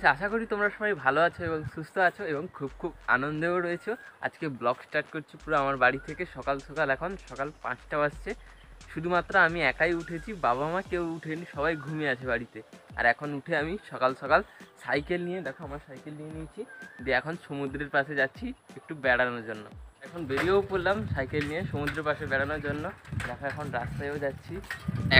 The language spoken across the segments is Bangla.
আশা করি তোমরা সবাই ভালো আছো এবং সুস্থ আছো এবং খুব খুব আনন্দেও রয়েছো। আজকে ব্লগ স্টার্ট করছি পুরো আমার বাড়ি থেকে সকাল সকাল। এখন সকাল 5টা বাজছে। শুধুমাত্র আমি একাই উঠেছি, বাবা মা কেউ উঠেনি, সবাই ঘুমিয়ে আছে বাড়িতে। আর এখন উঠে আমি সকাল সকাল সাইকেল নিয়ে, দেখো আমার সাইকেল নিয়ে নিয়েছি, দিয়ে এখন সমুদ্রের পাশে যাচ্ছি একটু বেড়ানোর জন্য। এখন বেরিয়েও পড়লাম সাইকেল নিয়ে সমুদ্রের পাশে বেড়ানোর জন্য। দেখো এখন রাস্তায়ও যাচ্ছি।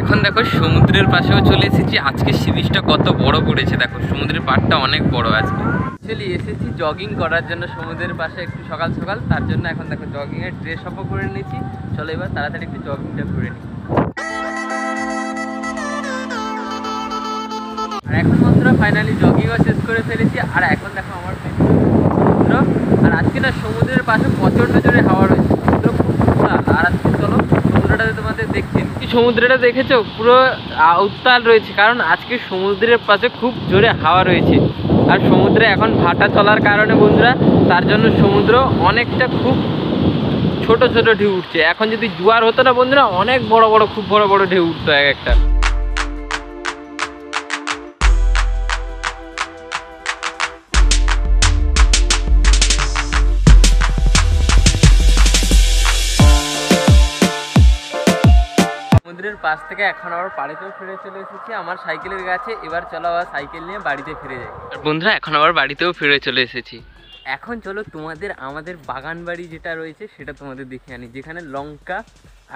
এখন দেখো সমুদ্রের পাশেও চলে এসেছি। আজকে সি বিচটা কত বড় পড়েছে, দেখো সমুদ্রের পাড়টা অনেক বড়। আজকে অ্যাকচুয়ালি এসেছি জগিং করার জন্য সমুদ্রের পাশে একটু সকাল সকাল, তার জন্য এখন দেখো জগিংয়ের ড্রেস আপও করে নিয়েছি। চলো এবার তাড়াতাড়ি একটু জগিংটা করে নিই। আর এখন বন্ধুরা ফাইনালি জগিংও শেষ করে ফেলেছি। আর এখন দেখো আমার সমুদ্র, আর আজকে না সমুদ্রের পাশে প্রচণ্ড জোরে হাওয়া রয়েছে, সমুদ্র খুব উত্তাল। আর আজকে চলো সমুদ্রটাতে তোমাদের দেখছি। সমুদ্রটা দেখেছো পুরো উত্তাল রয়েছে, কারণ আজকে সমুদ্রের পাশে খুব জোরে হাওয়া রয়েছে। আর সমুদ্রে এখন ভাটা চলার কারণে বন্ধুরা, তার জন্য সমুদ্র অনেকটা খুব ছোট ছোট ঢেউ উঠছে। এখন যদি জোয়ার হতো না বন্ধুরা, অনেক বড় বড় খুব বড় বড় ঢেউ উঠতো এক একটা। সমুদ্রের পাশ থেকে এখন আবার বাড়িতেও ফিরে চলে এসেছি আমার সাইকেলের কাছে। এবার চলো আবার সাইকেল নিয়ে বাড়িতে ফিরে যাই। আর বন্ধুরা এখন আবার বাড়িতেও ফিরে চলে এসেছি। এখন চলো তোমাদের আমাদের বাগান বাড়ি যেটা রয়েছে সেটা তোমাদের দেখে আনি, যেখানে লঙ্কা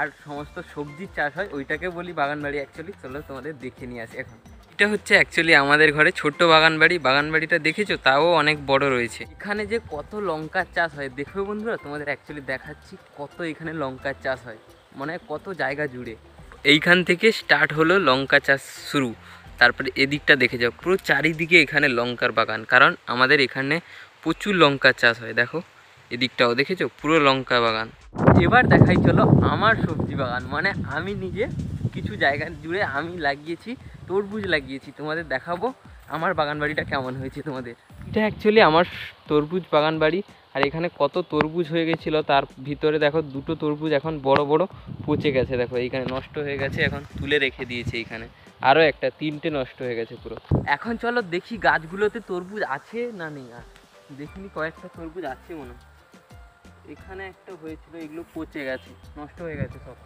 আর সমস্ত সবজির চাষ হয়, ওইটাকে বলি বাগান বাড়ি অ্যাকচুয়ালি। চলো তোমাদের দেখে নিয়ে আসি। এখন এটা হচ্ছে অ্যাকচুয়ালি আমাদের ঘরে ছোট্ট বাগান বাড়ি। বাগান বাড়িটা দেখেছো, তাও অনেক বড় রয়েছে। এখানে যে কত লঙ্কার চাষ হয় দেখো বন্ধুরা, তোমাদের অ্যাকচুয়ালি দেখাচ্ছি কত এখানে লঙ্কার চাষ হয়, মানে কত জায়গা জুড়ে। এইখান থেকে স্টার্ট হলো লঙ্কা চাষ শুরু। তারপরে এদিকটা দেখে যাও, পুরো চারিদিকে এখানে লঙ্কার বাগান, কারণ আমাদের এখানে প্রচুর লঙ্কার চাষ হয়। দেখো এদিকটাও দেখেছো, পুরো লঙ্কা বাগান। এবার দেখাই চলো আমার সবজি বাগান, মানে আমি নিজে কিছু জায়গা জুড়ে আমি লাগিয়েছি, তরমুজ লাগিয়েছি। তোমাদের দেখাবো আমার বাগান বাড়িটা কেমন হয়েছে তোমাদের। এটা অ্যাকচুয়ালি আমার তরমুজ বাগান বাড়ি। আর এখানে কত তরমুজ হয়ে গেছিলো, তার ভিতরে দেখো দুটো তরমুজ এখন বড় বড় পচে গেছে। দেখো এইখানে নষ্ট হয়ে গেছে, এখন তুলে রেখে দিয়েছে। এইখানে আরও একটা 3টে নষ্ট হয়ে গেছে পুরো। এখন চলো দেখি গাছগুলোতে তরমুজ আছে না নেই। আর দেখিনি, কয়েকটা তরমুজ আছে মনে হয়। এখানে একটা হয়েছিল, এগুলো পচে গেছে, নষ্ট হয়ে গেছে সব।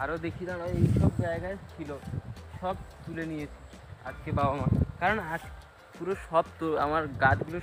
আরও দেখি দাঁড়াও, এইসব জায়গায় ছিল, সব তুলে নিয়েছি আজকে বাবা মা, কারণ আজ পুরো সব তো আমার গাছগুলো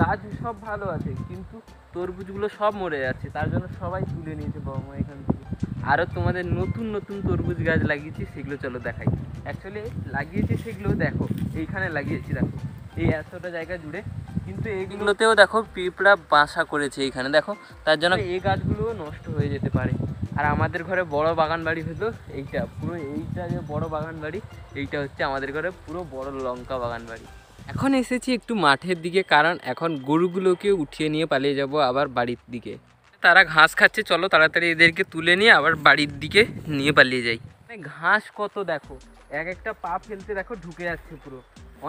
গাছ সব ভালো আছে, কিন্তু তরমুজগুলো সব মরে যাচ্ছে, তার জন্য সবাই তুলে নিয়েছে বাবা মা এখান থেকে। আরও তোমাদের নতুন নতুন তরমুজ গাছ লাগিয়েছি, সেগুলো চলো দেখাই। অ্যাকচুয়ালি লাগিয়েছি সেগুলো দেখো, এইখানে লাগিয়েছি দেখো, এই এতটা জায়গা জুড়ে। কিন্তু এইগুলোতেও দেখো পিঁপড়া বাসা করেছে এইখানে, দেখো, তার জন্য এই গাছগুলোও নষ্ট হয়ে যেতে পারে। আর আমাদের ঘরে বড় বাগান বাড়ি হলো এইটা, পুরো এইটা যে বড় বাগান বাড়ি, এইটা হচ্ছে আমাদের ঘরে পুরো বড় লঙ্কা বাগান বাড়ি। এখন এসেছি একটু মাঠের দিকে, কারণ এখন গরুগুলোকে উঠিয়ে নিয়ে পালিয়ে যাব আবার বাড়ির দিকে। তারা ঘাস খাচ্ছে, চলো তাড়াতাড়ি এদেরকে তুলে নিয়ে আবার বাড়ির দিকে নিয়ে পালিয়ে যাই। ঘাস কত দেখো, এক একটা পা ফেলতে দেখো ঢুকে যাচ্ছে পুরো,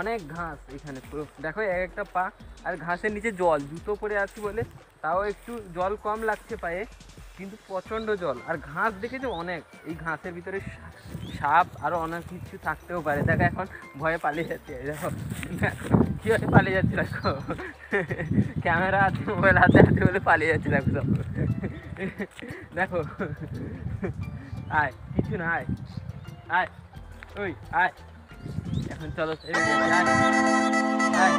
অনেক ঘাস এখানে পুরো দেখো, এক একটা পা। আর ঘাসের নিচে জল, জুতো পরে আছি বলে তাও একটু জল কম লাগছে পায়ে, কিন্তু প্রচণ্ড জল। আর ঘাস দেখেছো অনেক, এই ঘাসের ভিতরে সাপ আরও অনেক কিছু থাকতেও পারে। দেখো এখন ভয়ে পালিয়ে যাচ্ছে, দেখো কীভাবে পালিয়ে যাচ্ছে, দেখো ক্যামেরা আছে, মোবাইল হাতে হাতে বলে পালিয়ে যাচ্ছে, দেখো সব। দেখো আয়, কিছু না, আয় আয়, ওই আয়। এখন চলো আয়